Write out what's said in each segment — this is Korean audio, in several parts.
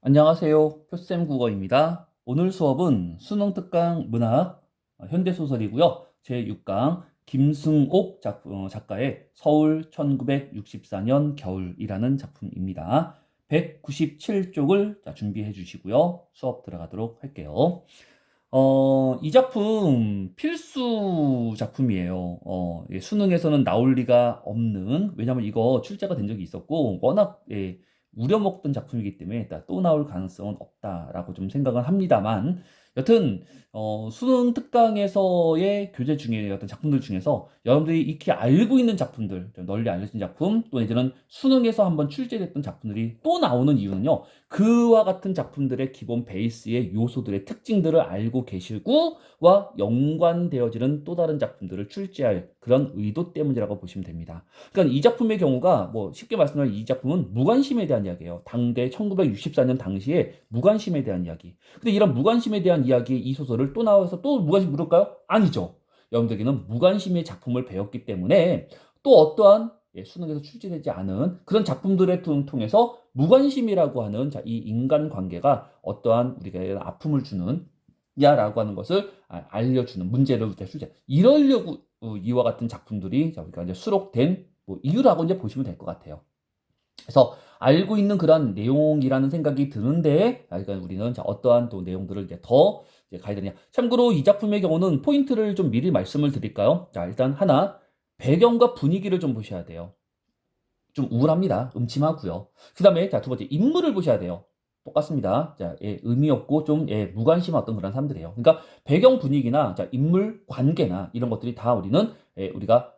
안녕하세요. 표쌤 국어입니다. 오늘 수업은 수능 특강 문학 현대소설이고요. 제6강 김승옥 작가의 서울 1964년 겨울이라는 작품입니다. 197쪽을 준비해 주시고요. 수업 들어가도록 할게요. 이 작품 필수 작품이에요. 수능에서는 나올 리가 없는, 왜냐면 이거 출제가 된 적이 있었고, 워낙, 우려먹던 작품이기 때문에 또 나올 가능성은 없다라고 좀 생각을 합니다만, 여튼, 수능 특강에서의 교재 중에 어떤 작품들 중에서 여러분들이 익히 알고 있는 작품들, 좀 널리 알려진 작품, 또 이제는 수능에서 한번 출제됐던 작품들이 또 나오는 이유는요, 그와 같은 작품들의 기본 베이스의 요소들의 특징들을 알고 계시고와 연관되어지는 또 다른 작품들을 출제할 그런 의도 때문이라고 보시면 됩니다. 그러니까 이 작품의 경우가 뭐 쉽게 말씀하면 이 작품은 무관심에 대한 이야기예요. 당대 1964년 당시에 무관심에 대한 이야기. 근데 이런 무관심에 대한 이야기 이 소설을 또 나와서 또 무관심 물을까요? 아니죠. 여러분들에게는 무관심의 작품을 배웠기 때문에 또 어떠한 수능에서 출제되지 않은 그런 작품들을 통해서 무관심이라고 하는 이 인간관계가 어떠한 우리가 아픔을 주는 야라고 하는 것을 알려주는 문제를 출제. 이러려고 이와 같은 작품들이 우리가 이제 수록된 뭐 이유라고 이제 보시면 될 것 같아요. 그래서 알고 있는 그런 내용이라는 생각이 드는데, 그러니까 우리는 어떠한 또 내용들을 이제 더 이제 가야 되냐. 참고로 이 작품의 경우는 포인트를 좀 미리 말씀을 드릴까요? 자, 일단 하나, 배경과 분위기를 좀 보셔야 돼요. 좀 우울합니다. 음침하고요. 그 다음에 자, 두 번째, 인물을 보셔야 돼요. 똑같습니다. 자, 의미 없고 좀 무관심했던 그런 사람들이에요. 그러니까 배경 분위기나 자, 인물 관계나 이런 것들이 다 우리는 우리가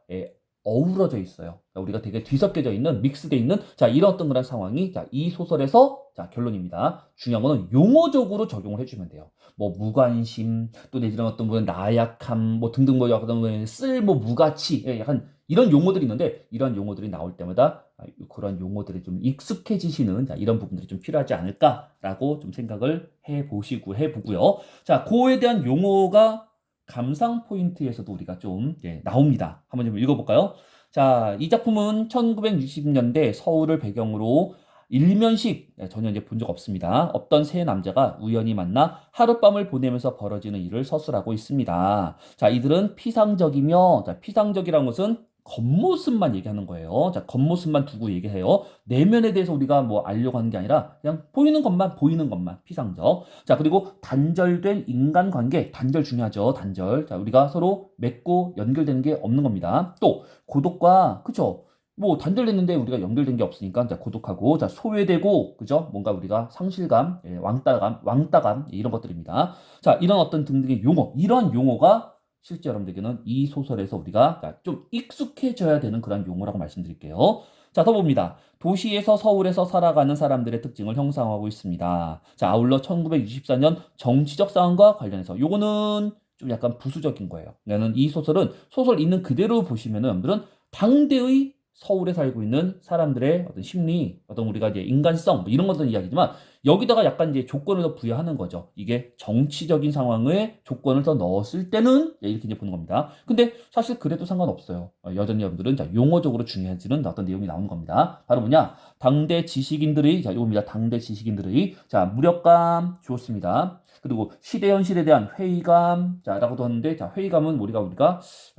어우러져 있어요. 자, 우리가 되게 뒤섞여져 있는 믹스돼 있는 자, 이런 어떤 그런 상황이 자, 이 소설에서 자, 결론입니다. 중요한 거는 용어적으로 적용을 해주면 돼요. 뭐 무관심 또 내지는 어떤 뭐 나약함 뭐 등등 뭐 약간 쓸모 무가치 약간 이런 용어들이 있는데 이런 용어들이 나올 때마다 그런 용어들이 좀 익숙해지시는 이런 부분들이 좀 필요하지 않을까라고 좀 생각을 해보고요. 자, 그에 대한 용어가 감상 포인트에서도 우리가 좀 나옵니다. 한번 좀 읽어볼까요? 자, 이 작품은 1960년대 서울을 배경으로 일면식 전혀 이제 본 적 없습니다. 없던 세 남자가 우연히 만나 하룻밤을 보내면서 벌어지는 일을 서술하고 있습니다. 자, 이들은 피상적이며, 자, 피상적이라는 것은 겉모습만 얘기하는 거예요. 자, 겉모습만 두고 얘기해요. 내면에 대해서 우리가 뭐 알려고 하는 게 아니라 그냥 보이는 것만 피상적. 자, 그리고 단절된 인간관계, 단절 중요하죠. 단절. 자, 우리가 서로 맺고 연결되는 게 없는 겁니다. 또 고독과 그쵸? 뭐 단절됐는데 우리가 연결된 게 없으니까 자, 고독하고 자, 소외되고 그죠? 뭔가 우리가 상실감, 왕따감 이런 것들입니다. 자, 이런 어떤 등등의 용어, 이런 용어가 실제 여러분들에게는 이 소설에서 우리가 좀 익숙해져야 되는 그런 용어라고 말씀드릴게요. 자, 더 봅니다. 도시에서 서울에서 살아가는 사람들의 특징을 형성하고 있습니다. 자, 아울러 1964년 정치적 상황과 관련해서 요거는 좀 약간 부수적인 거예요. 나는 이 소설은 소설 있는 그대로 보시면은 여러분들은 당대의 서울에 살고 있는 사람들의 어떤 심리, 어떤 우리가 이제 인간성, 뭐 이런 것들 이야기지만 여기다가 약간 이제 조건을 더 부여하는 거죠. 이게 정치적인 상황에 조건을 더 넣었을 때는 이렇게 이제 보는 겁니다. 근데 사실 그래도 상관없어요. 여전히 여러분들은 자, 용어적으로 중요해지는 어떤 내용이 나오는 겁니다. 바로 뭐냐? 당대 지식인들의, 자, 이겁니다. 당대 지식인들의, 자, 무력감 좋습니다. 그리고 시대 현실에 대한 회의감, 자, 라고도 하는데, 자, 회의감은 우리가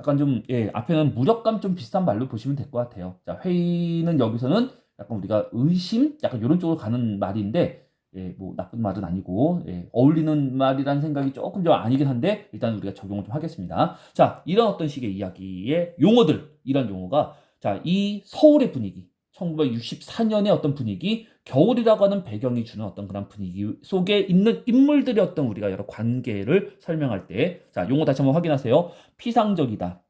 약간 좀, 앞에는 무력감 좀 비슷한 말로 보시면 될 것 같아요. 자, 회의는 여기서는 약간 우리가 의심? 약간 이런 쪽으로 가는 말인데, 뭐, 나쁜 말은 아니고, 어울리는 말이라는 생각이 조금 좀 아니긴 한데, 일단 우리가 적용을 좀 하겠습니다. 자, 이런 어떤 식의 이야기의 용어들, 이런 용어가, 자, 이 서울의 분위기, 1964년의 어떤 분위기, 겨울이라고 하는 배경이 주는 어떤 그런 분위기 속에 있는 인물들의 어떤 우리가 여러 관계를 설명할 때, 자, 용어 다시 한번 확인하세요. 피상적이다.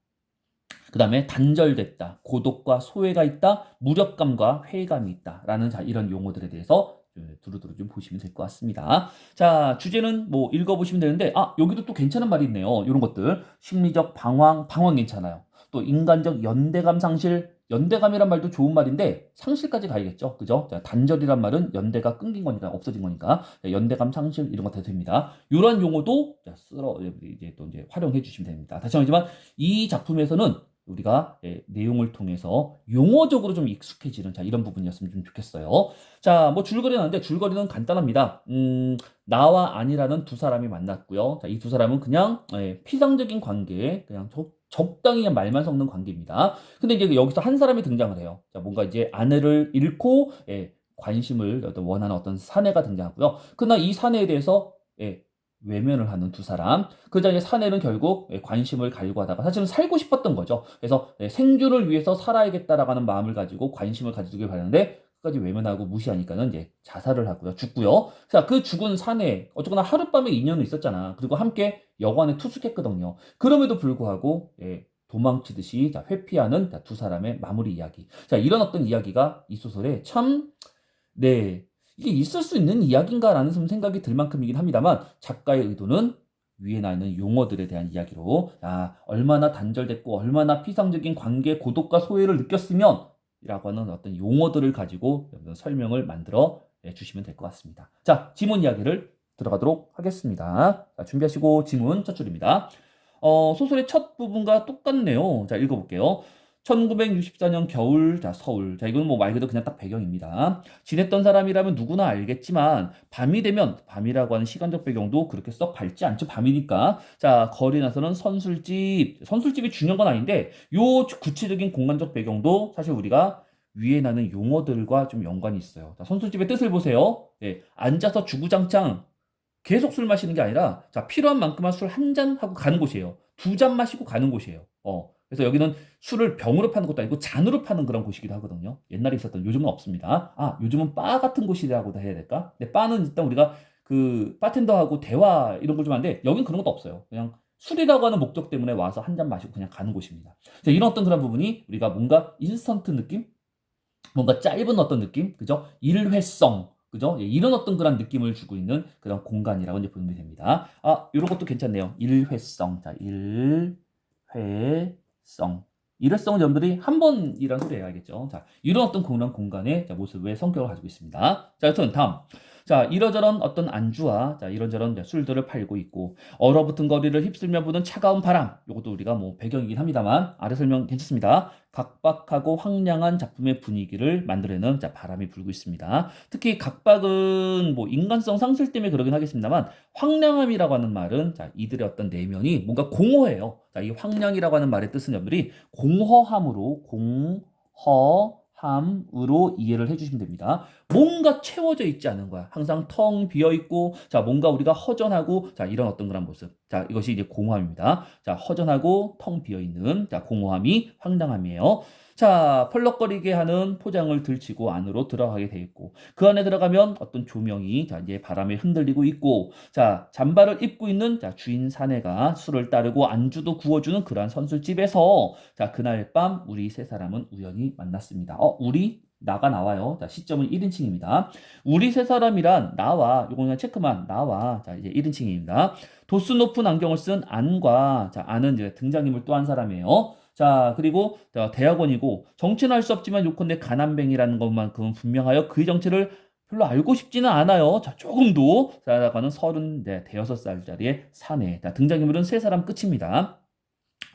그 다음에 단절됐다. 고독과 소외가 있다. 무력감과 회의감이 있다. 라는 자, 이런 용어들에 대해서 두루두루 좀 보시면 될 것 같습니다. 자, 주제는 뭐 읽어보시면 되는데, 여기도 또 괜찮은 말이 있네요. 이런 것들. 심리적 방황 괜찮아요. 또 인간적 연대감 상실, 연대감이란 말도 좋은 말인데 상실까지 가야겠죠. 그죠? 자, 단절이란 말은 연대가 끊긴 거니까 없어진 거니까 연대감 상실 이런 거 다 됩니다. 이런 용어도 이제 또 이제 활용해 주시면 됩니다. 다시 말하지만 이 작품에서는 우리가 내용을 통해서 용어적으로 좀 익숙해지는 이런 부분이었으면 좀 좋겠어요. 자, 뭐 줄거리는 하는데 줄거리는 간단합니다. 나와 아니라는 두 사람이 만났고요. 자, 이 두 사람은 그냥 피상적인 관계, 그냥 적당히 그냥 말만 섞는 관계입니다. 근데 이제 여기서 한 사람이 등장을 해요. 자, 뭔가 이제 아내를 잃고 관심을 원하는 어떤 사내가 등장하고요. 그러나 이 사내에 대해서 외면을 하는 두 사람. 그러자 사내는 결국 관심을 가지고 하다가 사실은 살고 싶었던 거죠. 그래서 생존을 위해서 살아야겠다라고 하는 마음을 가지고 관심을 가지길 바라는데 끝까지 외면하고 무시하니까는 이제 자살을 하고요. 죽고요. 자, 그 죽은 사내 어쨌거나 하룻밤에 인연은 있었잖아. 그리고 함께 여관에 투숙했거든요. 그럼에도 불구하고 도망치듯이 회피하는 두 사람의 마무리 이야기. 자, 이런 어떤 이야기가 이 소설에 참 네. 이게 있을 수 있는 이야기인가라는 좀 생각이 들 만큼이긴 합니다만 작가의 의도는 위에 나 있는 용어들에 대한 이야기로 얼마나 단절됐고 얼마나 피상적인 관계 고독과 소외를 느꼈으면 이라고 하는 어떤 용어들을 가지고 설명을 만들어 주시면 될 것 같습니다. 자, 지문 이야기를 들어가도록 하겠습니다. 자, 준비하시고 지문 첫 줄입니다. 소설의 첫 부분과 똑같네요. 자, 읽어볼게요. 1964년 겨울, 자, 서울. 자, 이건 뭐 말 그대로 그냥 딱 배경입니다. 지냈던 사람이라면 누구나 알겠지만, 밤이 되면, 밤이라고 하는 시간적 배경도 그렇게 썩 밝지 않죠. 밤이니까. 자, 거리 나서는 선술집이 중요한 건 아닌데, 요 구체적인 공간적 배경도 사실 우리가 위에 나는 용어들과 좀 연관이 있어요. 자, 선술집의 뜻을 보세요. 앉아서 주구장창 계속 술 마시는 게 아니라 자, 필요한 만큼만 술 한 잔 하고 가는 곳이에요. 두 잔 마시고 가는 곳이에요. 그래서 여기는 술을 병으로 파는 것도 아니고 잔으로 파는 그런 곳이기도 하거든요. 옛날에 있었던, 요즘은 없습니다. 요즘은 바 같은 곳이라고 해야 될까? 근데 바는 일단 우리가 그 바텐더하고 대화 이런 걸 좀 하는데 여긴 그런 것도 없어요. 그냥 술이라고 하는 목적 때문에 와서 한 잔 마시고 그냥 가는 곳입니다. 자, 이런 어떤 그런 부분이 우리가 뭔가 인스턴트 느낌? 뭔가 짧은 어떤 느낌, 그죠? 일회성, 그죠? 이런 어떤 그런 느낌을 주고 있는 그런 공간이라고 이제 보면 됩니다. 이런 것도 괜찮네요. 일회성. 자, 일회성. 일회성은 여러분들이 한 번이란 소리예요. 알겠죠? 자, 이런 어떤 그런 공간의 모습의 성격을 가지고 있습니다. 자, 여튼 다음. 자, 이러저런 어떤 안주와 이런저런 술들을 팔고 있고 얼어붙은 거리를 휩쓸며 부는 차가운 바람. 이것도 우리가 뭐 배경이긴 합니다만 아래 설명 괜찮습니다. 각박하고 황량한 작품의 분위기를 만들어내는 바람이 불고 있습니다. 특히 각박은 뭐 인간성 상실 때문에 그러긴 하겠습니다만 황량함이라고 하는 말은 이들의 어떤 내면이 뭔가 공허해요. 자, 이 황량이라고 하는 말의 뜻은 여러분들이 공허함으로 이해를 해주시면 됩니다. 뭔가 채워져 있지 않은 거야. 항상 텅 비어 있고, 뭔가 우리가 허전하고, 이런 어떤 그런 모습. 자, 이것이 이제 공허함입니다. 자, 허전하고 텅 비어 있는, 공허함이 황당함이에요. 자, 펄럭거리게 하는 포장을 들치고 안으로 들어가게 돼 있고, 그 안에 들어가면 어떤 조명이, 이제 바람에 흔들리고 있고, 잠바를 입고 있는, 주인 사내가 술을 따르고 안주도 구워주는 그러한 선술집에서, 그날 밤 우리 세 사람은 우연히 만났습니다. 나가 나와요. 자, 시점은 1인칭입니다. 우리 세 사람이란 나와, 요거 그냥 체크만, 나와, 이제 1인칭입니다. 도수 높은 안경을 쓴 안과, 안은 이제 등장인물 또 한 사람이에요. 자, 그리고 대학원이고, 정체는 알 수 없지만 요컨대 가난뱅이라는 것만큼은 분명하여 그의 정체를 별로 알고 싶지는 않아요. 자, 조금도. 자, 라고는 36살짜리의 사내. 자, 등장인물은 세 사람 끝입니다.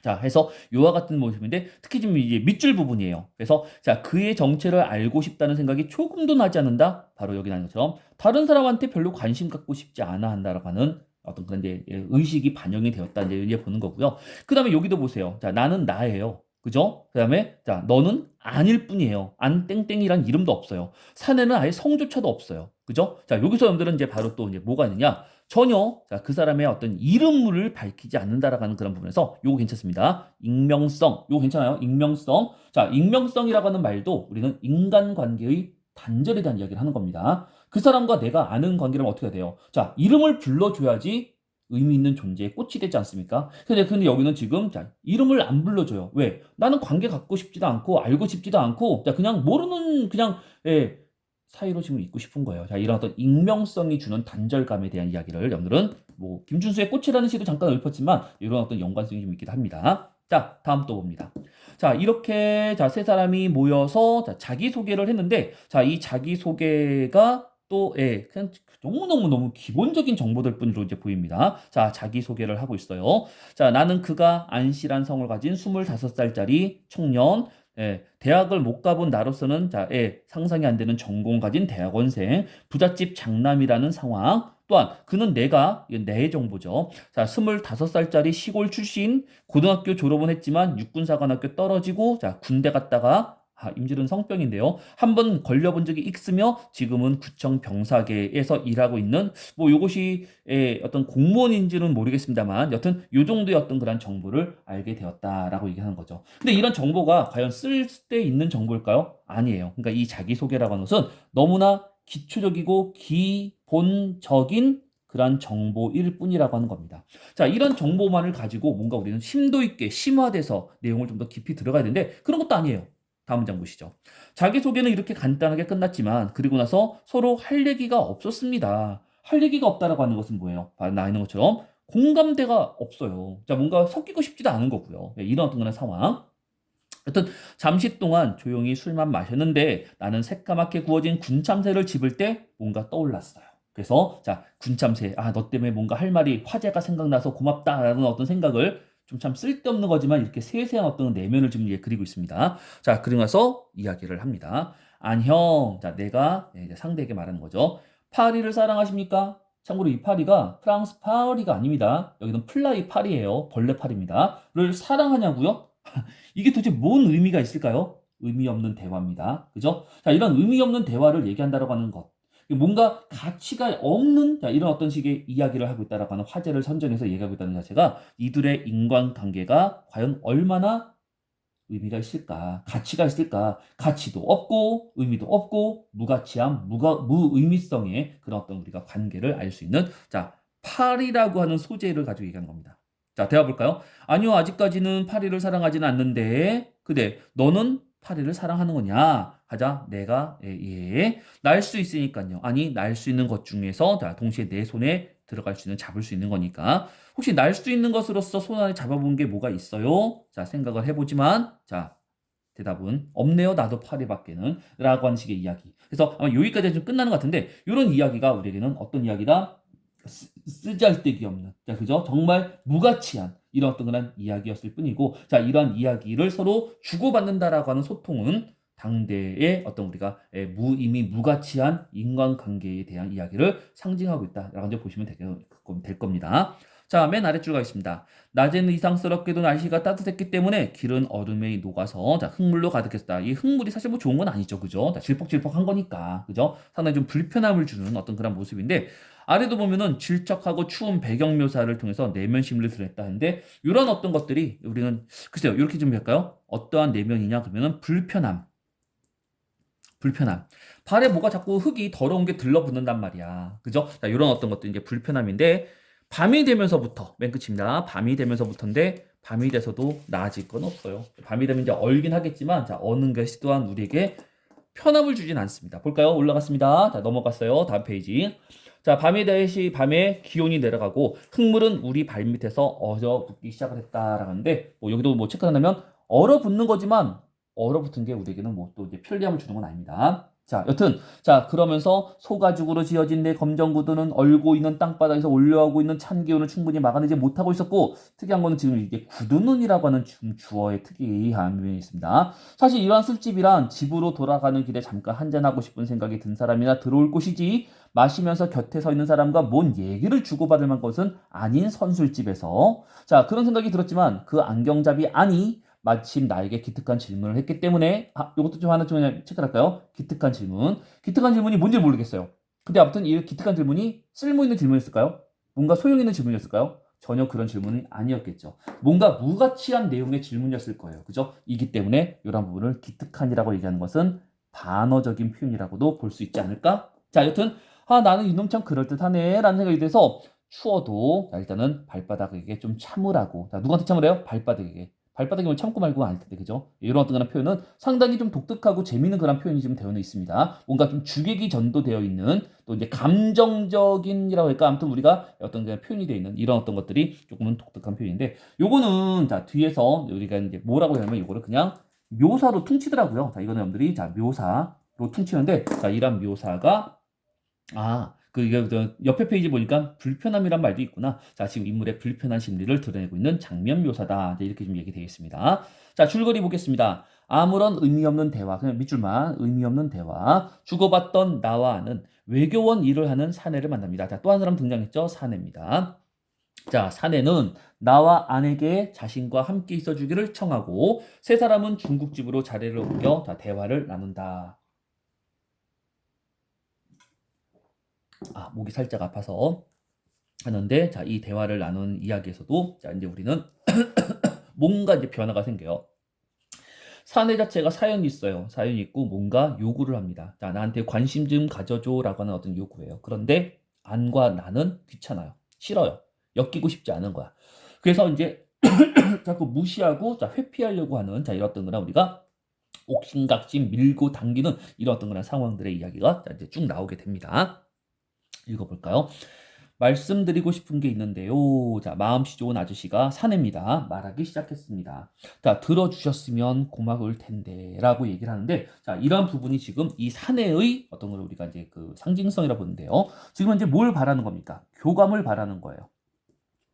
자, 해서 요와 같은 모습인데 특히 지금 이제 밑줄 부분이에요. 그래서 그의 정체를 알고 싶다는 생각이 조금도 나지 않는다. 바로 여기 나는 것처럼 다른 사람한테 별로 관심 갖고 싶지 않아 한다라고 하는 어떤 그런 이제 의식이 반영이 되었다 이제 보는 거고요. 그다음에 여기도 보세요. 자, 나는 나예요. 그죠? 그다음에 너는 아닐 뿐이에요. 안 땡땡이란 이름도 없어요. 사내는 아예 성조차도 없어요. 그죠? 자, 여기서 여러분들은 이제 바로 또 이제 뭐가 있느냐? 전혀 그 사람의 어떤 이름을 밝히지 않는다라고 하는 그런 부분에서 요거 괜찮습니다. 익명성, 요거 괜찮아요? 익명성. 자, 익명성이라고 하는 말도 우리는 인간관계의 단절에 대한 이야기를 하는 겁니다. 그 사람과 내가 아는 관계라면 어떻게 돼요? 자, 이름을 불러줘야지 의미 있는 존재에 꽃이 되지 않습니까? 근데 여기는 지금 이름을 안 불러줘요. 왜? 나는 관계 갖고 싶지도 않고 알고 싶지도 않고 그냥 모르는 그냥 사이로 지금 있고 싶은 거예요. 자, 이런 어떤 익명성이 주는 단절감에 대한 이야기를 여러분들은 뭐 김준수의 꽃이라는 시도 잠깐 읊었지만 이런 어떤 연관성이 좀 있기도 합니다. 자, 다음 또 봅니다. 자, 이렇게 세 사람이 모여서 자기소개를 했는데 이 자기소개가 또, 예, 그냥 너무너무 기본적인 정보들 뿐으로 이제 보입니다. 자, 자기소개를 하고 있어요. 자, 나는 그가 안씨란 성을 가진 25살짜리 청년, 예, 대학을 못 가본 나로서는 자, 예, 상상이 안 되는 전공 가진 대학원생, 부잣집 장남이라는 상황. 또한 그는 이건 내 정보죠. 자, 25살짜리 시골 출신, 고등학교 졸업은 했지만 육군사관학교 떨어지고 자, 군대 갔다가 임질은 성병인데요. 한번 걸려본 적이 있으며 지금은 구청 병사계에서 일하고 있는 뭐 요것이 어떤 공무원인지는 모르겠습니다만 여튼 요 정도의 어떤 그런 정보를 알게 되었다라고 얘기하는 거죠. 근데 이런 정보가 과연 쓸 때 있는 정보일까요? 아니에요. 그러니까 이 자기소개라고 하는 것은 너무나 기초적이고 기본적인 그런 정보일 뿐이라고 하는 겁니다. 자, 이런 정보만을 가지고 뭔가 우리는 심도 있게 심화돼서 내용을 좀 더 깊이 들어가야 되는데 그런 것도 아니에요. 다음 문장 보시죠. 자기소개는 이렇게 간단하게 끝났지만 그리고 나서 서로 할 얘기가 없었습니다. 할 얘기가 없다라고 하는 것은 뭐예요? 나 있는 것처럼 공감대가 없어요. 자, 뭔가 섞이고 싶지도 않은 거고요. 네, 이런 어떤 그런 상황. 여튼 잠시 동안 조용히 술만 마셨는데 나는 새까맣게 구워진 군참새를 집을 때 뭔가 떠올랐어요. 그래서 자, 군참새, 너 때문에 뭔가 할 말이 화제가 생각나서 고맙다라는 어떤 생각을 좀 참 쓸데없는 거지만 이렇게 세세한 어떤 내면을 지금 그리고 있습니다. 자, 그리고 나서 이야기를 합니다. 형, 자, 내가 이제 상대에게 말하는 거죠. 파리를 사랑하십니까? 참고로 이 파리가 프랑스 파리가 아닙니다. 여기는 플라이 파리예요. 벌레 파리입니다. 를 사랑하냐고요? 이게 도대체 뭔 의미가 있을까요? 의미 없는 대화입니다. 그죠? 자, 이런 의미 없는 대화를 얘기한다라고 하는 것. 뭔가 가치가 없는 자, 이런 어떤 식의 이야기를 하고 있다라고 하는 화제를 선정해서 얘기하고 있다는 자체가 이들의 인간관계가 과연 얼마나 의미가 있을까? 가치가 있을까? 가치도 없고 의미도 없고 무가치함, 무의미성의 그런 어떤 우리가 관계를 알 수 있는 자, 파리라고 하는 소재를 가지고 얘기하는 겁니다. 자, 대화 볼까요? 아니요, 아직까지는 파리를 사랑하지는 않는데. 근데 너는 파리를 사랑하는 거냐? 하자, 내가 날 수 있으니까요. 아니, 날 수 있는 것 중에서 자, 동시에 내 손에 들어갈 수 있는 잡을 수 있는 거니까. 혹시 날 수 있는 것으로서 손 안에 잡아본 게 뭐가 있어요? 자, 생각을 해보지만, 자, 대답은 없네요. 나도 파리밖에는. 라고 하는 식의 이야기. 그래서 아마 여기까지 좀 끝나는 것 같은데, 이런 이야기가 우리에게는 어떤 이야기다? 쓰잘데기 없는. 자, 그죠? 정말 무가치한 이런 어떤 그런 이야기였을 뿐이고, 자, 이러한 이야기를 서로 주고받는다라고 하는 소통은 당대의 어떤 우리가 무의미 무가치한 인간관계에 대한 이야기를 상징하고 있다라고 이제 보시면 될 겁니다. 자, 맨 아래줄 가겠습니다. 낮에는 이상스럽게도 날씨가 따뜻했기 때문에 길은 얼음에 녹아서 자, 흙물로 가득했다. 이 흙물이 사실 뭐 좋은 건 아니죠, 그죠? 자, 질퍽질퍽한 거니까, 그죠? 상당히 좀 불편함을 주는 어떤 그런 모습인데 아래도 보면은 질척하고 추운 배경 묘사를 통해서 내면 심리를 드러냈다 하는데 이런 어떤 것들이 우리는 글쎄요, 이렇게 좀 할까요? 어떠한 내면이냐 그러면은 불편함. 발에 뭐가 자꾸 흙이 더러운 게 들러붙는단 말이야. 그죠? 자, 이런 어떤 것도 이제 불편함인데, 밤이 되면서부터, 맨 끝입니다. 밤이 되면서부터인데, 밤이 돼서도 나아질 건 없어요. 밤이 되면 이제 얼긴 하겠지만, 자, 어느 것이 또한 우리에게 편함을 주진 않습니다. 볼까요? 올라갔습니다. 자, 넘어갔어요. 다음 페이지. 자, 밤에 기온이 내려가고, 흙물은 우리 발밑에서 얼어붙기 시작을 했다라고 하는데, 뭐, 여기도 뭐 체크한다면, 얼어붙는 거지만, 얼어붙은 게 우리에게는 뭐 또 이제 편리함을 주는 건 아닙니다. 자, 여튼, 자, 그러면서 소가죽으로 지어진 내 검정 구두는 얼고 있는 땅바닥에서 올라오고 있는 찬 기운을 충분히 막아내지 못하고 있었고, 특이한 거는 지금 이게 구두눈이라고 하는 주어의 특이한 면이 있습니다. 사실 이러한 술집이란 집으로 돌아가는 길에 잠깐 한잔하고 싶은 생각이 든 사람이나 들어올 곳이지, 마시면서 곁에 서 있는 사람과 뭔 얘기를 주고받을 만한 것은 아닌 선술집에서. 자, 그런 생각이 들었지만 그 안경잡이 아니, 마침 나에게 기특한 질문을 했기 때문에 이것도 좀 하나 좀 체크할까요? 기특한 질문. 기특한 질문이 뭔지 모르겠어요. 근데 아무튼 이 기특한 질문이 쓸모 있는 질문이었을까요? 뭔가 소용 있는 질문이었을까요? 전혀 그런 질문이 아니었겠죠. 뭔가 무가치한 내용의 질문이었을 거예요. 그죠? 이기 때문에 이런 부분을 기특한이라고 얘기하는 것은 반어적인 표현이라고도 볼 수 있지 않을까? 자, 여튼 나는 이놈 참 그럴듯하네 라는 생각이 돼서 추워도 자, 일단은 발바닥에게 좀 참으라고. 자, 누구한테 참으래요? 발바닥에게. 발바닥이면 참고 말고 알 텐데, 그죠? 이런 어떤 그런 표현은 상당히 좀 독특하고 재미있는 그런 표현이 좀 되어 있습니다. 뭔가 좀 주객이 전도되어 있는 또 이제 감정적인이라고 할까? 아무튼 우리가 어떤 그런 표현이 되어 있는 이런 어떤 것들이 조금은 독특한 표현인데, 요거는 자 뒤에서 우리가 이제 뭐라고 하냐면 이거를 그냥 묘사로 퉁치더라고요. 자, 이거는 여러분들이 자 묘사로 퉁치는데, 자 이런 묘사가 이게 옆에 페이지 보니까 불편함이란 말도 있구나. 자, 지금 인물의 불편한 심리를 드러내고 있는 장면 묘사다. 자, 이렇게 좀 얘기되겠습니다. 자, 줄거리 보겠습니다. 아무런 의미 없는 대화, 그냥 밑줄만 의미 없는 대화. 주고받던 나와 아는 외교원 일을 하는 사내를 만납니다. 자, 또 한 사람 등장했죠? 사내입니다. 자, 사내는 나와 아내에게 자신과 함께 있어주기를 청하고 세 사람은 중국집으로 자리를 옮겨 대화를 나눈다. 목이 살짝 아파서 하는데, 자, 이 대화를 나눈 이야기에서도, 자, 이제 우리는 뭔가 이제 변화가 생겨요. 사내 자체가 사연이 있어요. 사연이 있고 뭔가 요구를 합니다. 자, 나한테 관심 좀 가져줘라고 하는 어떤 요구예요. 그런데 안과 나는 귀찮아요. 싫어요. 엮이고 싶지 않은 거야. 그래서 이제 자꾸 무시하고, 자, 회피하려고 하는, 자, 이런 어떤 거나 우리가 옥신각신 밀고 당기는 이런 어떤 거나 상황들의 이야기가, 자, 이제 쭉 나오게 됩니다. 읽어볼까요? 말씀드리고 싶은 게 있는데요. 자, 마음씨 좋은 아저씨가 사내입니다. 말하기 시작했습니다. 자, 들어주셨으면 고마울 텐데 라고 얘기를 하는데, 자, 이런 부분이 지금 이 사내의 어떤 걸 우리가 이제 그 상징성이라 보는데요. 지금 이제 뭘 바라는 겁니까? 교감을 바라는 거예요.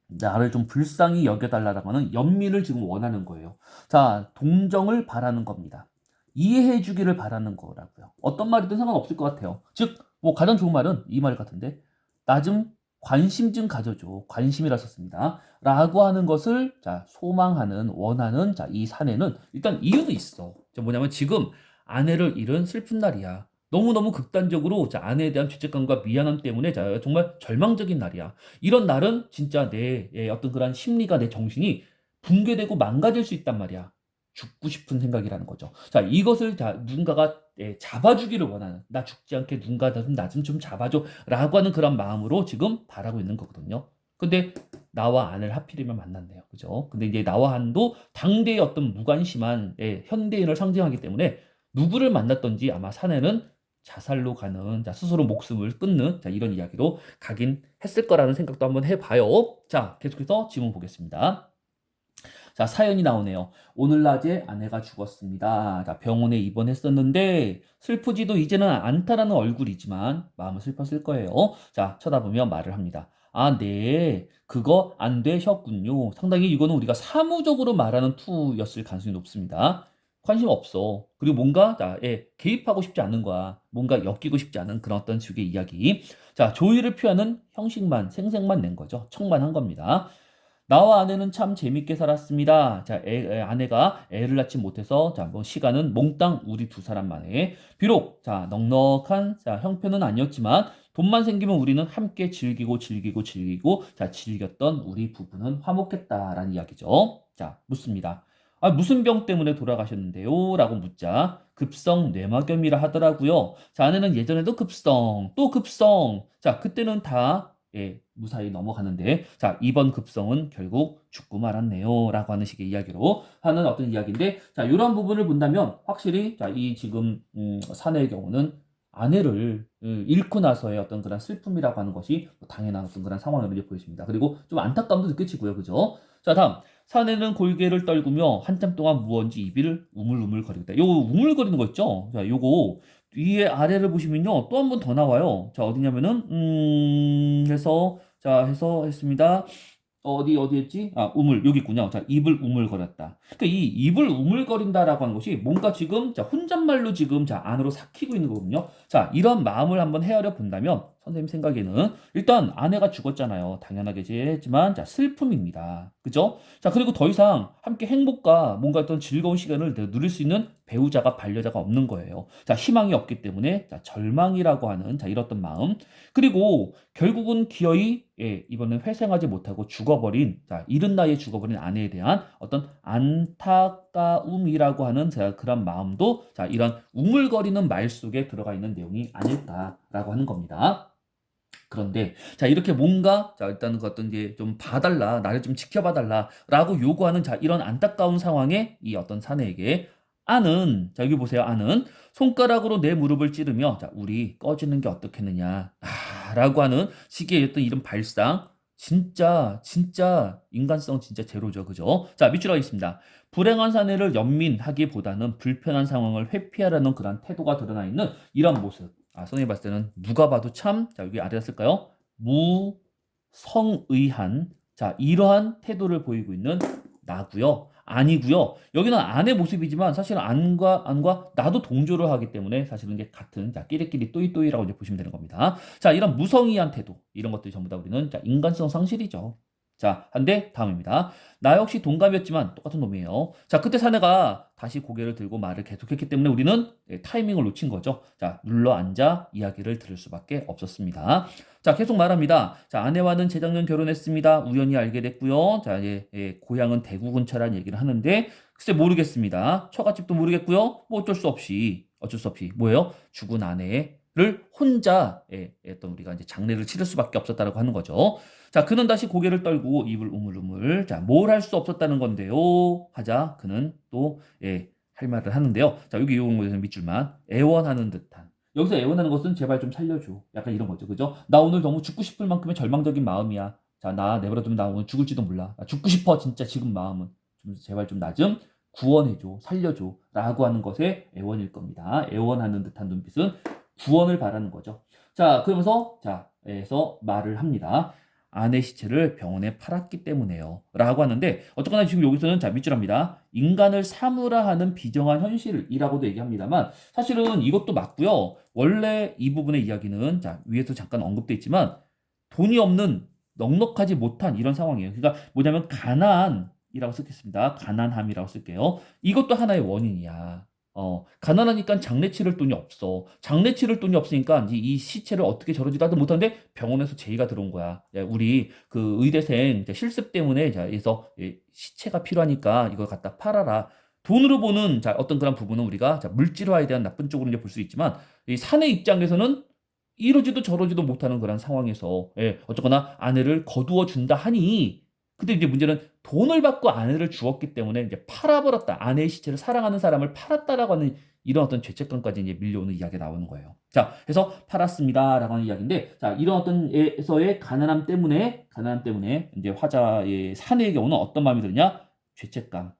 나를 좀 불쌍히 여겨달라고 하는 연민을 지금 원하는 거예요. 자, 동정을 바라는 겁니다. 이해해 주기를 바라는 거라고요. 어떤 말이든 상관없을 것 같아요. 즉, 뭐 가장 좋은 말은 이 말 같은데, 나 좀 관심 좀 가져줘. 관심이라 썼습니다. 라고 하는 것을, 자, 소망하는, 원하는, 자, 이 사내는 일단 이유도 있어. 뭐냐면 지금 아내를 잃은 슬픈 날이야. 너무너무 극단적으로, 자, 아내에 대한 죄책감과 미안함 때문에, 자, 정말 절망적인 날이야. 이런 날은 진짜 내 어떤 그런 심리가, 내 정신이 붕괴되고 망가질 수 있단 말이야. 죽고 싶은 생각이라는 거죠. 자, 이것을, 자, 누군가가 잡아주기를 원하는, 나 죽지 않게 누군가 나 좀 잡아줘 라고 하는 그런 마음으로 지금 바라고 있는 거거든요. 근데 나와 안을 하필이면 만났네요. 그죠? 근데 이제 나와 안도 당대의 어떤 무관심한 현대인을 상징하기 때문에 누구를 만났던지 아마 사내는 자살로 가는, 자, 스스로 목숨을 끊는, 자, 이런 이야기로 가긴 했을 거라는 생각도 한번 해봐요. 자, 계속해서 질문 보겠습니다. 자, 사연이 나오네요. 오늘 낮에 아내가 죽었습니다. 자, 병원에 입원했었는데 슬프지도 이제는 않다라는 얼굴이지만 마음은 슬펐을 거예요. 자, 쳐다보며 말을 합니다. 네. 그거 안 되셨군요. 상당히 이거는 우리가 사무적으로 말하는 투였을 가능성이 높습니다. 관심 없어. 그리고 뭔가, 자, 개입하고 싶지 않은 거야. 뭔가 엮이고 싶지 않은 그런 어떤 식의 이야기. 자, 조의를 표하는 형식만, 생색만 낸 거죠. 척만 한 겁니다. 나와 아내는 참 재밌게 살았습니다. 자, 아내가 애를 낳지 못해서, 자, 뭐 시간은 몽땅 우리 두 사람 만에. 비록, 자, 넉넉한, 자, 형편은 아니었지만 돈만 생기면 우리는 함께 즐기고, 자, 즐겼던 우리 부부는 화목했다라는 이야기죠. 자, 묻습니다. 무슨 병 때문에 돌아가셨는데요? 라고 묻자 급성 뇌막염이라 하더라고요. 자, 아내는 예전에도 급성, 또 급성. 자, 그때는 다 무사히 넘어가는데, 자, 이번 급성은 결국 죽고 말았네요. 라고 하는 식의 이야기로 하는 어떤 이야기인데, 자, 이런 부분을 본다면 확실히, 자, 이 지금, 사내의 경우는 아내를 잃고 나서의 어떤 그런 슬픔이라고 하는 것이 당연한 어떤 그런 상황으로 이제 보여집니다. 그리고 좀 안타까움도 느껴지고요. 그죠? 자, 다음. 사내는 골개를 떨구며 한참 동안 무언지 입을 우물우물거리다. 요거 우물거리는 거 있죠? 자, 요거 위에 아래를 보시면요. 또 한 번 더 나와요. 자, 어디냐면은, 해서 했습니다. 어디 했지? 여기 있군요. 자, 입을 우물거렸다. 그러니까 이 입을 우물거린다라고 하는 것이 뭔가 지금, 자, 혼잣말로 지금, 자, 안으로 삭히고 있는 거거든요. 자, 이런 마음을 한번 헤아려 본다면, 선생님 생각에는, 일단 아내가 죽었잖아요. 당연하겠지만, 자, 슬픔입니다. 그죠? 자, 그리고 더 이상 함께 행복과 뭔가 어떤 즐거운 시간을 누릴 수 있는 배우자가, 반려자가 없는 거예요. 자, 희망이 없기 때문에, 자, 절망이라고 하는, 자, 이렇던 마음. 그리고 결국은 기어이, 이번엔 회생하지 못하고 죽어버린, 자, 이른 나이에 죽어버린 아내에 대한 어떤 안타까움이라고 하는, 자, 그런 마음도, 자, 이런 우물거리는 말 속에 들어가 있는 내용이 아닐까라고 하는 겁니다. 그런데, 자, 이렇게 뭔가, 자, 일단은 그 어떤 게 좀 봐달라, 나를 좀 지켜봐달라 라고 요구하는, 자, 이런 안타까운 상황에 이 어떤 사내에게 아는, 자, 여기 보세요. 아는 손가락으로 내 무릎을 찌르며, 자, 우리 꺼지는 게 어떻겠느냐 라고 하는 식의 어떤 이런 발상. 진짜 인간성 진짜 제로죠. 그죠? 자, 밑줄 하겠습니다. 불행한 사내를 연민하기보다는 불편한 상황을 회피하려는 그런 태도가 드러나 있는 이런 모습. 선생님이 봤을 때는 누가 봐도 참, 자, 여기 아래다 쓸까요? 무성의한, 자, 이러한 태도를 보이고 있는 나고요. 아니고요. 여기는 안의 모습이지만 사실은 안과 나도 동조를 하기 때문에 사실은 이제 같은, 자, 끼리끼리 또이또이라고 이제 보시면 되는 겁니다. 자, 이런 무성의한 태도, 이런 것들이 전부 다 우리는, 자, 인간성 상실이죠. 자, 한데 다음입니다. 나 역시 동갑이었지만 똑같은 놈이에요. 자, 그때 사내가 다시 고개를 들고 말을 계속했기 때문에 우리는 타이밍을 놓친 거죠. 자, 눌러 앉아 이야기를 들을 수밖에 없었습니다. 자, 계속 말합니다. 자, 아내와는 재작년 결혼했습니다. 우연히 알게 됐고요. 자, 고향은 대구 근처라는 얘기를 하는데 글쎄 모르겠습니다. 처갓집도 모르겠고요. 뭐 어쩔 수 없이 뭐예요? 죽은 아내를 혼자 어떤 우리가 이제 장례를 치를 수밖에 없었다라고 하는 거죠. 자, 그는 다시 고개를 떨고 입을 우물우물. 자, 뭘 할 수 없었다는 건데요. 하자 그는 또 할 말을 하는데요. 자, 여기 이런 거에서 밑줄만 애원하는 듯한. 여기서 애원하는 것은 제발 좀 살려줘. 약간 이런 거죠. 그죠? 나 오늘 너무 죽고 싶을 만큼의 절망적인 마음이야. 자, 나 내버려두면 나 오늘 죽을지도 몰라. 나 죽고 싶어. 진짜 지금 마음은. 좀 제발 좀 나 좀 구원해줘. 살려줘. 라고 하는 것에 애원일 겁니다. 애원하는 듯한 눈빛은 구원을 바라는 거죠. 자, 그러면서 자, 에서 말을 합니다. 아내 시체를 병원에 팔았기 때문에요. 라고 하는데 어쨌거나 지금 여기서는 자 밑줄합니다. 인간을 사무라 하는 비정한 현실이라고도 얘기합니다만 사실은 이것도 맞고요. 원래 이 부분의 이야기는 자 위에서 잠깐 언급돼 있지만 돈이 없는 넉넉하지 못한 이런 상황이에요. 그러니까 뭐냐면 가난이라고 쓰겠습니다. 가난함이라고 쓸게요. 이것도 하나의 원인이야. 가난하니까 장례 치를 돈이 없어. 장례 치를 돈이 없으니까 이제 이 시체를 어떻게 저러지도 하도 못하는데 병원에서 제의가 들어온 거야. 야, 우리 그 의대생 실습 때문에 자, 그래서 시체가 필요하니까 이걸 갖다 팔아라. 돈으로 보는 자, 어떤 그런 부분은 우리가 자, 물질화에 대한 나쁜 쪽으로 이제 볼 수 있지만 이 사내 입장에서는 이러지도 저러지도 못하는 그런 상황에서 어쨌거나 아내를 거두어 준다 하니 근데 이제 문제는 돈을 받고 아내를 주었기 때문에 이제 팔아버렸다. 아내의 시체를 사랑하는 사람을 팔았다라고 하는 이런 어떤 죄책감까지 이제 밀려오는 이야기가 나오는 거예요. 자, 그래서 팔았습니다라고 하는 이야기인데, 자, 이런 어떤 에서의 가난함 때문에 이제 화자의 사내의 경우는 어떤 마음이 드냐? 죄책감.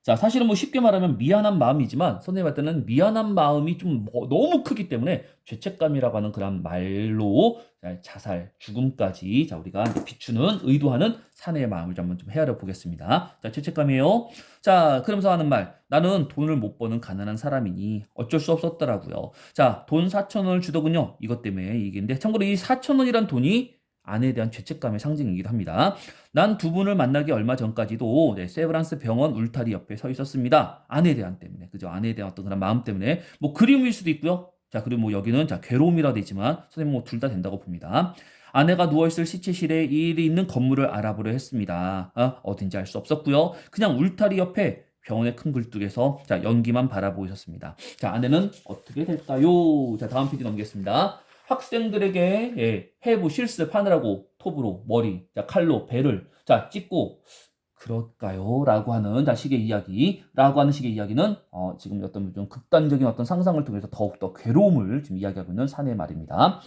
자, 사실은 뭐 쉽게 말하면 미안한 마음이지만 선생님할 때는 미안한 마음이 좀 너무 크기 때문에 죄책감이라고 하는 그런 말로 자살, 죽음까지 자 우리가 비추는 의도하는 사내의 마음을 한번 좀 헤아려 보겠습니다. 자, 죄책감이에요. 자, 그러면서 하는 말. 나는 돈을 못 버는 가난한 사람이니 어쩔 수 없었더라고요. 자, 돈 4,000원을 주더군요. 이것 때문에 이게인데 참고로 이 4,000원이란 돈이 아내에 대한 죄책감의 상징이기도 합니다. 난 두 분을 만나기 얼마 전까지도 세브란스 병원 울타리 옆에 서 있었습니다. 아내에 대한 때문에, 그죠? 아내에 대한 어떤 그런 마음 때문에 뭐 그리움일 수도 있고요. 자, 그리고 뭐 여기는 자 괴로움이라 되지만 선생님 뭐 둘 다 된다고 봅니다. 아내가 누워있을 시체실에 이 일이 있는 건물을 알아보려 했습니다. 어딘지 알 수 없었고요. 그냥 울타리 옆에 병원의 큰 굴뚝에서 자 연기만 바라보고 있었습니다. 자, 아내는 어떻게 될까요? 자, 다음 페이지 넘기겠습니다. 학생들에게 해부 실습하느라고 톱으로 머리, 자, 칼로 배를 자 찍고 그럴까요? 라고 하는 자 식의 이야기라고 하는 식의 이야기는 지금 어떤 좀 극단적인 어떤 상상을 통해서 더욱더 괴로움을 지금 이야기하고 있는 사내의 말입니다.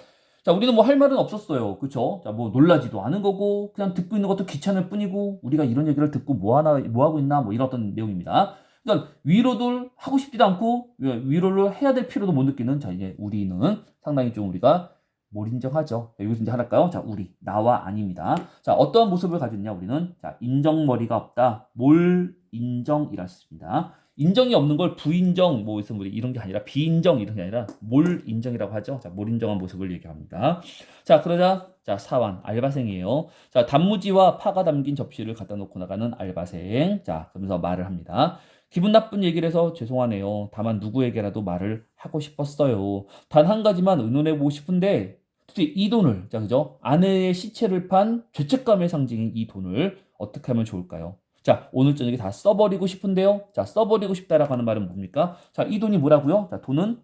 자, 우리는 뭐 할 말은 없었어요. 그쵸? 자, 뭐 놀라지도 않은 거고 그냥 듣고 있는 것도 귀찮을 뿐이고 우리가 이런 얘기를 듣고 뭐 하고 있나 뭐 이런 어떤 내용입니다. 그러니까 위로를 하고 싶지도 않고 위로를 해야 될 필요도 못 느끼는 자 이제 우리는 상당히 좀 우리가 뭘 인정하죠? 자, 여기서 이제 하나일까요? 자, 나와 아닙니다. 자, 어떠한 모습을 가졌냐 우리는 자 인정머리가 없다. 뭘 인정이라 씁니다. 인정이 없는 걸 부인정 뭐 있으면 이런 게 아니라 비인정 이런 게 아니라 뭘 인정이라고 하죠. 자, 뭘 인정한 모습을 얘기합니다. 자, 그러자 자 사완 알바생이에요. 자, 단무지와 파가 담긴 접시를 갖다 놓고 나가는 알바생. 자, 그러면서 말을 합니다. 기분 나쁜 얘기를 해서 죄송하네요. 다만 누구에게라도 말을 하고 싶었어요. 단 한 가지만 의논해보고 싶은데 도대체 이 돈을, 자, 그죠? 아내의 시체를 판 죄책감의 상징인 이 돈을 어떻게 하면 좋을까요? 자, 오늘 저녁에 다 써버리고 싶은데요. 자, 써버리고 싶다라고 하는 말은 뭡니까? 자, 이 돈이 뭐라고요? 자, 돈은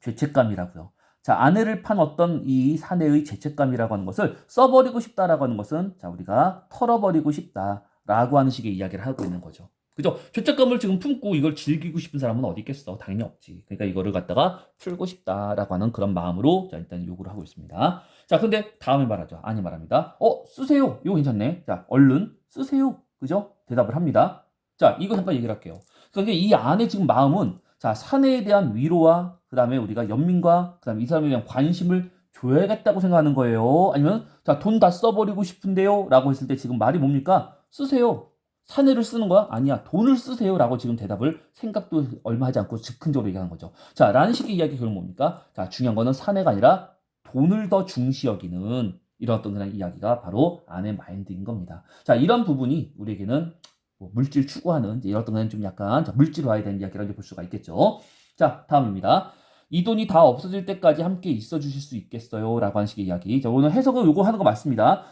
죄책감이라고요. 자, 아내를 판 어떤 이 사내의 죄책감이라고 하는 것을 써버리고 싶다라고 하는 것은 자, 우리가 털어버리고 싶다라고 하는 식의 이야기를 하고 있는 거죠. 그죠? 죄책감을 지금 품고 이걸 즐기고 싶은 사람은 어디 있겠어? 당연히 없지. 그러니까 이거를 갖다가 풀고 싶다라고 하는 그런 마음으로 자, 일단 요구를 하고 있습니다. 자, 근데 다음에 말하죠. 아니 말합니다. 쓰세요. 이거 괜찮네. 자, 얼른 쓰세요. 그죠? 대답을 합니다. 자, 이거 잠깐 얘기를 할게요. 그러니까 이 안에 지금 마음은 자, 사내에 대한 위로와 그 다음에 우리가 연민과 그 다음에 이 사람에 대한 관심을 줘야겠다고 생각하는 거예요? 아니면 자, 돈 다 써버리고 싶은데요? 라고 했을 때 지금 말이 뭡니까? 쓰세요. 사내를 쓰는 거야? 아니야. 돈을 쓰세요. 라고 지금 대답을 생각도 얼마 하지 않고 즉흥적으로 얘기하는 거죠. 자, 라는 식의 이야기 결국 뭡니까? 자, 중요한 거는 사내가 아니라 돈을 더 중시 여기는 이런 어떤 그런 이야기가 바로 아내 마인드인 겁니다. 자, 이런 부분이 우리에게는 뭐 물질 추구하는 이런 어떤 거는 좀 약간 물질화해야 되는 이야기라고 볼 수가 있겠죠. 자, 다음입니다. 이 돈이 다 없어질 때까지 함께 있어 주실 수 있겠어요? 라고 하는 식의 이야기. 자, 오늘 해석을 요거 하는 거 맞습니다.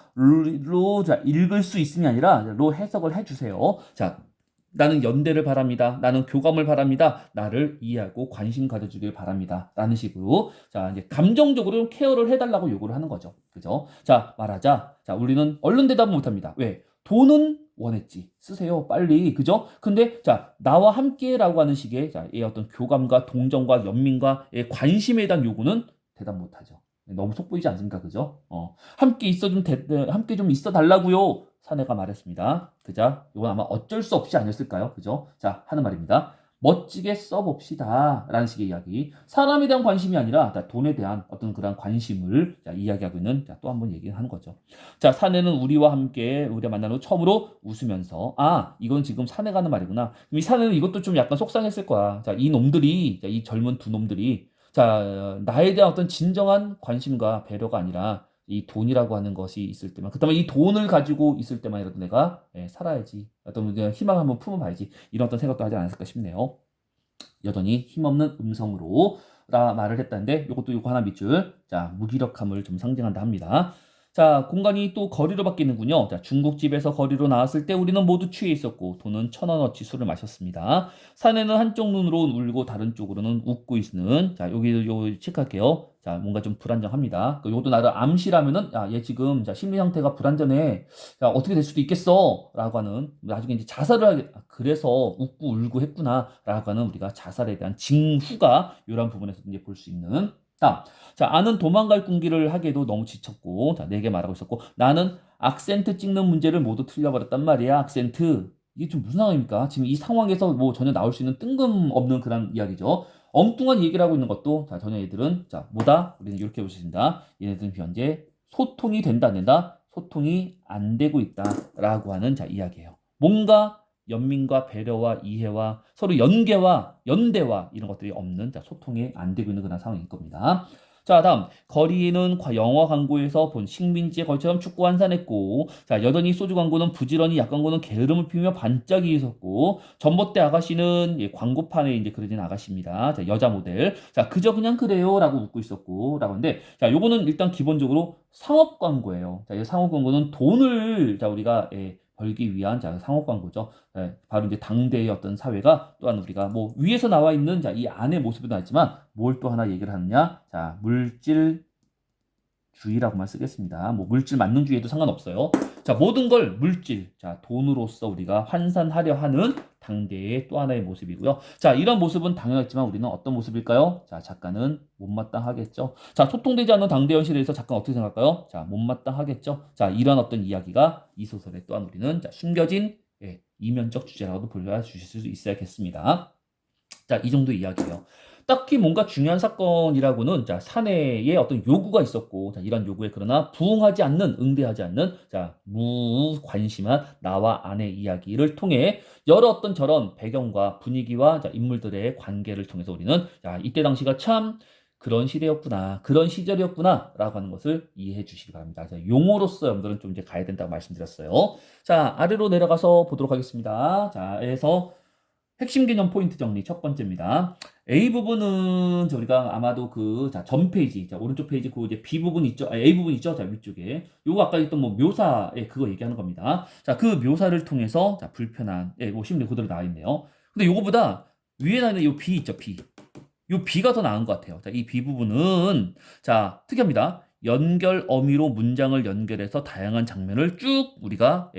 자, 읽을 수 있음이 아니라, 로 해석을 해주세요. 자, 나는 연대를 바랍니다. 나는 교감을 바랍니다. 나를 이해하고 관심 가져주길 바랍니다. 라는 식으로. 자, 이제 감정적으로 케어를 해달라고 요구를 하는 거죠. 그죠? 자, 말하자. 자, 우리는 얼른 대답을 못 합니다. 왜? 돈은 원했지. 쓰세요. 빨리. 그죠? 근데, 자, 나와 함께라고 하는 식의, 자, 이 어떤 교감과 동정과 연민과의 관심에 대한 요구는 대답 못 하죠. 너무 속보이지 않습니까? 그죠? 함께 함께 좀 있어 달라고요. 사내가 말했습니다. 그자, 이건 아마 어쩔 수 없이 아니었을까요? 그죠? 자, 하는 말입니다. 멋지게 써봅시다. 라는 식의 이야기. 사람에 대한 관심이 아니라 돈에 대한 어떤 그런 관심을 이야기하고 있는 또 한 번 얘기를 하는 거죠. 자, 사내는 우리와 함께 우리가 만난 후 처음으로 웃으면서 이건 지금 사내가 하는 말이구나. 이 사내는 이것도 좀 약간 속상했을 거야. 자, 이 놈들이, 이 젊은 두 놈들이 자, 나에 대한 어떤 진정한 관심과 배려가 아니라 이 돈이라고 하는 것이 있을 때만, 그다음에 이 돈을 가지고 있을 때만이라도 내가 살아야지. 어떤 희망 한번 품어봐야지. 이런 어떤 생각도 하지 않았을까 싶네요. 여전히 힘없는 음성으로 라 말을 했다는데 요거 하나 밑줄. 자, 무기력함을 좀 상징한다 합니다. 자, 공간이 또 거리로 바뀌는군요. 자, 중국집에서 거리로 나왔을 때 우리는 모두 취해 있었고 돈은 1,000원어치 술을 마셨습니다. 사내는 한쪽 눈으로 울고 다른 쪽으로는 웃고 있는. 자, 요 체크할게요. 자, 뭔가 좀 불안정합니다. 요것도 나를 암시라면은 얘 지금 자, 심리 상태가 불안전해. 자, 어떻게 될 수도 있겠어. 라고 하는, 나중에 이제 자살을 하게, 그래서 웃고 울고 했구나. 라고 하는 우리가 자살에 대한 징후가 이런 부분에서 이제 볼 수 있는. 자, 아는 도망갈 군기를 하기에도 너무 지쳤고, 자, 4개 말하고 있었고, 나는 악센트 찍는 문제를 모두 틀려버렸단 말이야. 악센트. 이게 좀 무슨 상황입니까? 지금 이 상황에서 뭐 전혀 나올 수 있는 뜬금없는 그런 이야기죠. 엉뚱한 얘기를 하고 있는 것도, 자, 전혀 얘들은, 자, 뭐다? 우리는 이렇게 보시겠습니다. 얘네들은 현재 소통이 된다, 안 된다? 소통이 안 되고 있다. 라고 하는, 자, 이야기예요. 뭔가 연민과 배려와 이해와 서로 연계와 연대와 이런 것들이 없는, 자, 소통이 안 되고 있는 그런 상황일 겁니다. 자, 다음 거리는 영화 광고에서 본 식민지의 거리처럼 축구 한산했고, 자, 여전히 소주 광고는 부지런히 약 광고는 게으름을 피우며 반짝이 있었고, 전봇대 아가씨는 광고판에 이제 그려진 아가씨입니다. 자, 여자 모델. 자, 그저 그냥 그래요라고 웃고 있었고, 라고 하는데, 자, 요거는 일단 기본적으로 상업 광고예요. 자, 이 상업 광고는 돈을 자 우리가 벌기 위한 자 상업 광고죠. 바로 이제 당대의 어떤 사회가 또한 우리가 뭐 위에서 나와 있는 자 이 안의 모습도 나왔지만 뭘 또 하나 얘기를 하느냐? 자, 물질주의라고만 쓰겠습니다. 뭐 물질 만능주의에도 상관없어요. 자, 모든 걸 물질, 자, 돈으로서 우리가 환산하려 하는 당대의 또 하나의 모습이고요. 자, 이런 모습은 당연했지만 우리는 어떤 모습일까요? 자, 작가는 못마땅하겠죠. 자, 소통되지 않는 당대 현실에서 작가는 어떻게 생각할까요? 자, 못마땅하겠죠. 자, 이런 어떤 이야기가 이 소설에 또한 우리는 자, 숨겨진 이면적 주제라고도 보여주실 수 있어야겠습니다. 자, 이 정도 이야기예요. 딱히 뭔가 중요한 사건이라고는 자, 사내에 어떤 요구가 있었고, 자, 이런 요구에 그러나 부응하지 않는, 응대하지 않는, 자, 무관심한 나와 아내 이야기를 통해 여러 어떤 저런 배경과 분위기와 자, 인물들의 관계를 통해서 우리는 자, 이때 당시가 참 그런 시대였구나, 그런 시절이었구나, 라고 하는 것을 이해해 주시기 바랍니다. 자, 용어로서 여러분들은 좀 이제 가야 된다고 말씀드렸어요. 자, 아래로 내려가서 보도록 하겠습니다. 자, 에서 핵심 개념 포인트 정리 첫 번째입니다. A 부분은 우리가 아마도 자, 전 페이지, 자, 오른쪽 페이지 이제 B 부분 있죠? A 부분 있죠? 자, 위쪽에. 요거 아까 했던 뭐 묘사에 그거 얘기하는 겁니다. 자, 그 묘사를 통해서 자, 불편한, 뭐 심리 그대로 나와 있네요. 근데 요거보다 위에 나있는 요 B 있죠? B. 요 B가 더 나은 것 같아요. 자, 이 B 부분은 자, 특이합니다. 연결 어미로 문장을 연결해서 다양한 장면을 쭉 우리가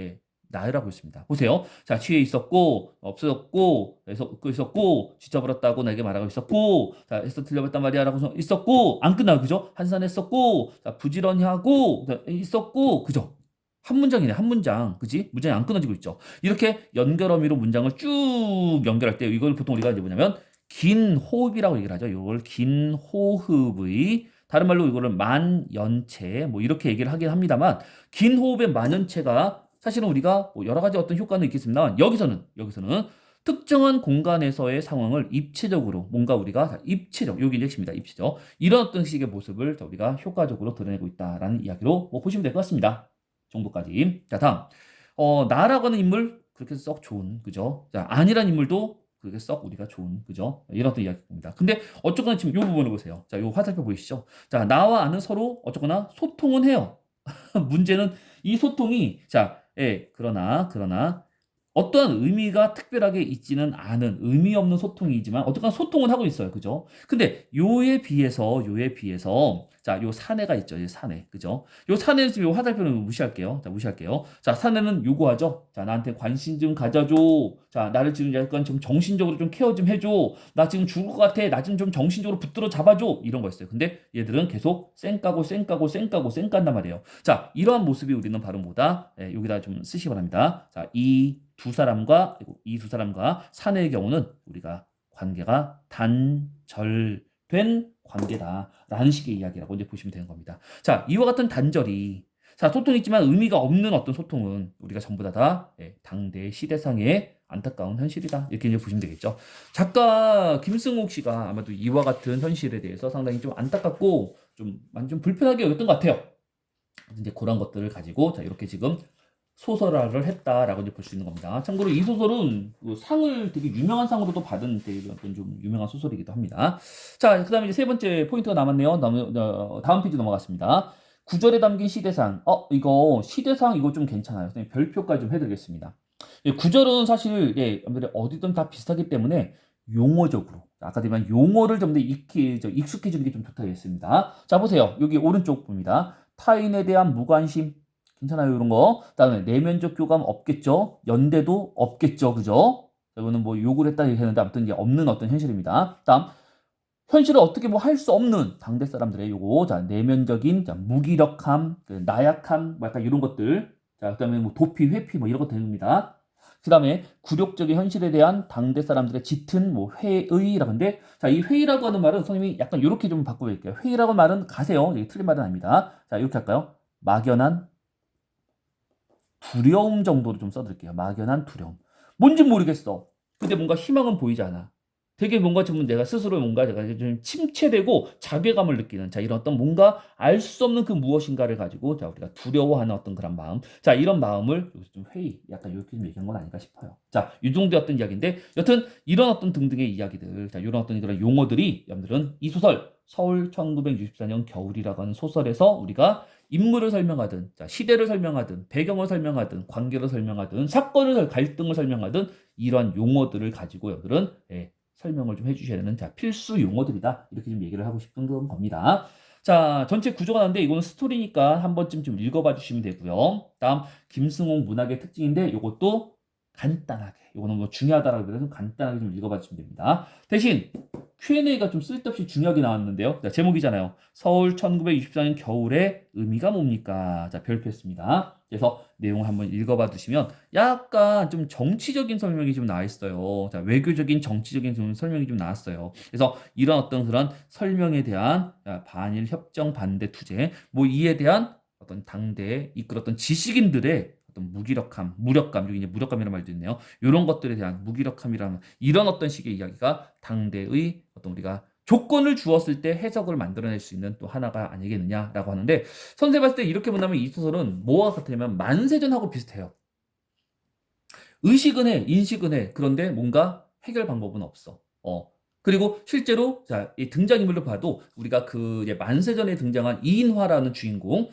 나열하고 있습니다. 보세요. 자, 취해 있었고, 없어졌고, 있었고, 지쳐버렸다고 나에게 말하고 있었고, 자, 해서 틀려버렸단 말이야 라고 있었고, 안 끝나요. 그죠? 한산했었고, 자, 부지런히 하고, 있었고, 그죠? 한 문장이네, 한 문장. 그지? 문장이 안 끊어지고 있죠. 이렇게 연결 어미로 문장을 쭉 연결할 때, 이걸 보통 우리가 이제 뭐냐면, 긴 호흡이라고 얘기를 하죠. 이걸 긴 호흡의 다른 말로 이거를 만연체 뭐 이렇게 얘기를 하긴 합니다만 긴 호흡의 만연체가 사실은 우리가 뭐 여러 가지 어떤 효과는 있겠습니다만 여기서는 특정한 공간에서의 상황을 입체적으로 뭔가 우리가 입체적 여기 핵심입니다. 입체적 이런 어떤 식의 모습을 우리가 효과적으로 드러내고 있다라는 이야기로 뭐 보시면 될 것 같습니다. 정도까지. 자 다음 나라고 하는 인물 그렇게 썩 좋은 그죠? 자 아니란 인물도 그게 썩 우리가 좋은 그죠? 이런 어떤 이야기입니다. 근데 어쨌거나 지금 이 부분을 보세요. 자, 요 화살표 보이시죠? 자, 나와 아는 서로 어쨌거나 소통은 해요. 문제는 이 소통이 자, 예, 그러나 어떠한 의미가 특별하게 있지는 않은 의미 없는 소통이지만 어쨌거나 소통은 하고 있어요. 그죠? 근데 요에 비해서 자, 요 사내가 있죠. 이 사내. 그죠? 요 사내는 지금 요 화살표는 무시할게요. 자, 무시할게요. 자, 사내는 요구하죠. 자, 나한테 관심 좀 가져줘. 자, 나를 지금 약간 좀 정신적으로 좀 케어 좀 해줘. 나 지금 죽을 것 같아. 나 좀 정신적으로 붙들어 잡아줘. 이런 거 있어요. 근데 얘들은 계속 쌩까단 말이에요. 자, 이러한 모습이 우리는 바로 뭐다? 예, 여기다 좀 쓰시기 바랍니다. 자, 이 두 사람과 사내의 경우는 우리가 관계가 단절된 관계다라는 식의 이야기라고 이제 보시면 되는 겁니다. 자, 이와 같은 단절이 자, 소통이 있지만 의미가 없는 어떤 소통은 우리가 전부 다 당대 시대상의 안타까운 현실이다. 이렇게 이제 보시면 되겠죠. 작가 김승옥 씨가 아마도 이와 같은 현실에 대해서 상당히 좀 안타깝고 많이 좀 불편하게 여겼던 것 같아요. 이제 그런 것들을 가지고 자, 이렇게 지금 소설화를 했다라고 이제 볼 수 있는 겁니다. 참고로 이 소설은 그 상을 되게 유명한 상으로도 받은 되게 어떤 좀 유명한 소설이기도 합니다. 자, 그다음에 이제 세 번째 포인트가 남았네요. 다음 페이지 넘어갔습니다. 구절에 담긴 시대상. 이거 시대상 이거 좀 괜찮아요. 선생님 별표까지 좀 해드리겠습니다. 예, 구절은 사실 아무래도 어디든 다 비슷하기 때문에 용어적으로 아까 드린 용어를 좀 더 익숙해지는 게 좀 좋다고 했습니다. 자, 보세요. 여기 오른쪽 봅니다. 타인에 대한 무관심. 괜찮아요, 이런 거. 그다음에 내면적 교감 없겠죠. 연대도 없겠죠, 그죠? 이거는 뭐 욕을 했다 했는데 아무튼 이제 없는 어떤 현실입니다. 다음 현실을 어떻게 뭐 할 수 없는 당대 사람들의 요거 자 내면적인 자, 무기력함, 나약함, 뭐 약간 이런 것들. 자 그다음에 뭐 도피, 회피 뭐 이런 것 됩니다. 그다음에 굴욕적인 현실에 대한 당대 사람들의 짙은 뭐 회의라고 하는데 자이 회의라고 하는 말은 선생님이 약간 이렇게 좀 바꿔볼게요. 회의라고 하는 말은 가세요. 이게 틀린 말은 아닙니다. 자 이렇게 할까요? 막연한 두려움 정도로 좀 써드릴게요. 막연한 두려움. 뭔지 모르겠어. 근데 뭔가 희망은 보이지 않아. 되게 뭔가 좀 내가 스스로 뭔가 내가 좀 침체되고 자괴감을 느끼는 자 이런 어떤 뭔가 알 수 없는 그 무엇인가를 가지고 자 우리가 두려워하는 어떤 그런 마음 자 이런 마음을 여기서 좀 회의 약간 이렇게 좀 얘기한 건 아닌가 싶어요. 자 이 정도의 어떤 이야기인데 여튼 이런 어떤 등등의 이야기들 자 이런 어떤 그런 용어들이 여러분들은 이 소설 서울 1964년 겨울이라고 하는 소설에서 우리가 인물을 설명하든 자, 시대를 설명하든 배경을 설명하든 관계를 설명하든 사건을 갈등을 설명하든 이러한 용어들을 가지고 여러분들은 설명을 좀 해주셔야 되는 자 필수 용어들이다 이렇게 좀 얘기를 하고 싶은 겁니다. 자 전체 구조가 나는데 이거는 스토리니까 한 번쯤 좀 읽어봐 주시면 되고요. 다음 김승옥 문학의 특징인데 이것도 간단하게 이거는 뭐 중요하다라고 해서 간단하게 좀 읽어봐 주시면 됩니다. 대신 Q&A가 좀 쓸데없이 중요하게 나왔는데요. 자, 제목이잖아요. 서울 1964년 겨울의 의미가 뭡니까? 자, 별표했습니다. 그래서 내용을 한번 읽어봐 두시면 약간 좀 정치적인 설명이 좀 나와 있어요. 자, 외교적인 정치적인 좀 설명이 좀 나왔어요. 그래서 이런 어떤 그런 설명에 대한 반일 협정 반대 투쟁 뭐 이에 대한 어떤 당대에 이끌었던 지식인들의 어떤 무력감, 여기 이제 무력감이라는 말도 있네요. 이런 것들에 대한 무기력함이라는 이런 어떤 식의 이야기가 당대의 어떤 우리가 조건을 주었을 때 해석을 만들어낼 수 있는 또 하나가 아니겠느냐라고 하는데 선생님 봤을 때 이렇게 본다면 이 소설은 뭐와 같으냐면 만세전하고 비슷해요. 의식은 해, 인식은 해. 그런데 뭔가 해결 방법은 없어. 그리고 실제로 자, 이 등장인물로 봐도 우리가 그 만세전에 등장한 이인화라는 주인공,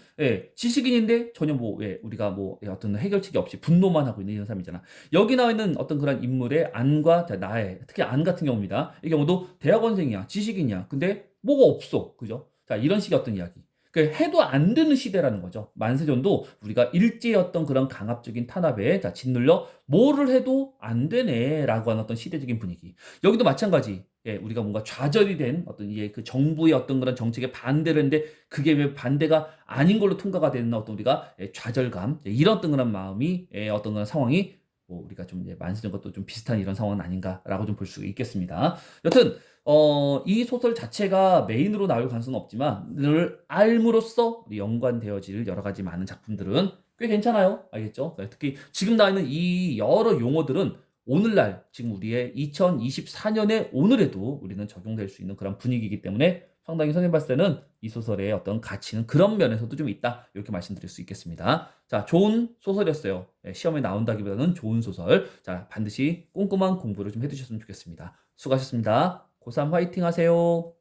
지식인인데 전혀 뭐 우리가 뭐 어떤 해결책이 없이 분노만 하고 있는 이런 사람이잖아. 여기 나와 있는 어떤 그런 인물의 안과 자, 나의 특히 안 같은 경우입니다. 이 경우도 대학원생이야, 지식인이야. 근데 뭐가 없어, 그죠? 자, 이런 식의 어떤 이야기. 해도 안 되는 시대라는 거죠. 만세전도 우리가 일제의 어떤 그런 강압적인 탄압에 자, 짓눌려 뭐를 해도 안 되네라고 하는 어떤 시대적인 분위기. 여기도 마찬가지. 우리가 뭔가 좌절이 된 어떤 그 정부의 어떤 그런 정책에 반대를 했는데 그게 왜 반대가 아닌 걸로 통과가 되는 어떤 우리가 좌절감 이런 어떤 그런 마음이 어떤 그런 상황이 뭐 우리가 좀 이제 많이 쓰는 것도 좀 비슷한 이런 상황은 아닌가라고 좀 볼 수 있겠습니다. 여튼 이 소설 자체가 메인으로 나올 가능성은 없지만 늘 알므로써 우리 연관되어질 여러 가지 많은 작품들은 꽤 괜찮아요. 알겠죠? 특히 지금 나와 있는 이 여러 용어들은 오늘날 지금 우리의 2024년의 오늘에도 우리는 적용될 수 있는 그런 분위기이기 때문에 상당히 선생님 봤을 때는 이 소설의 어떤 가치는 그런 면에서도 좀 있다. 이렇게 말씀드릴 수 있겠습니다. 자, 좋은 소설이었어요. 시험에 나온다기보다는 좋은 소설. 자, 반드시 꼼꼼한 공부를 좀 해두셨으면 좋겠습니다. 수고하셨습니다. 고3 화이팅 하세요.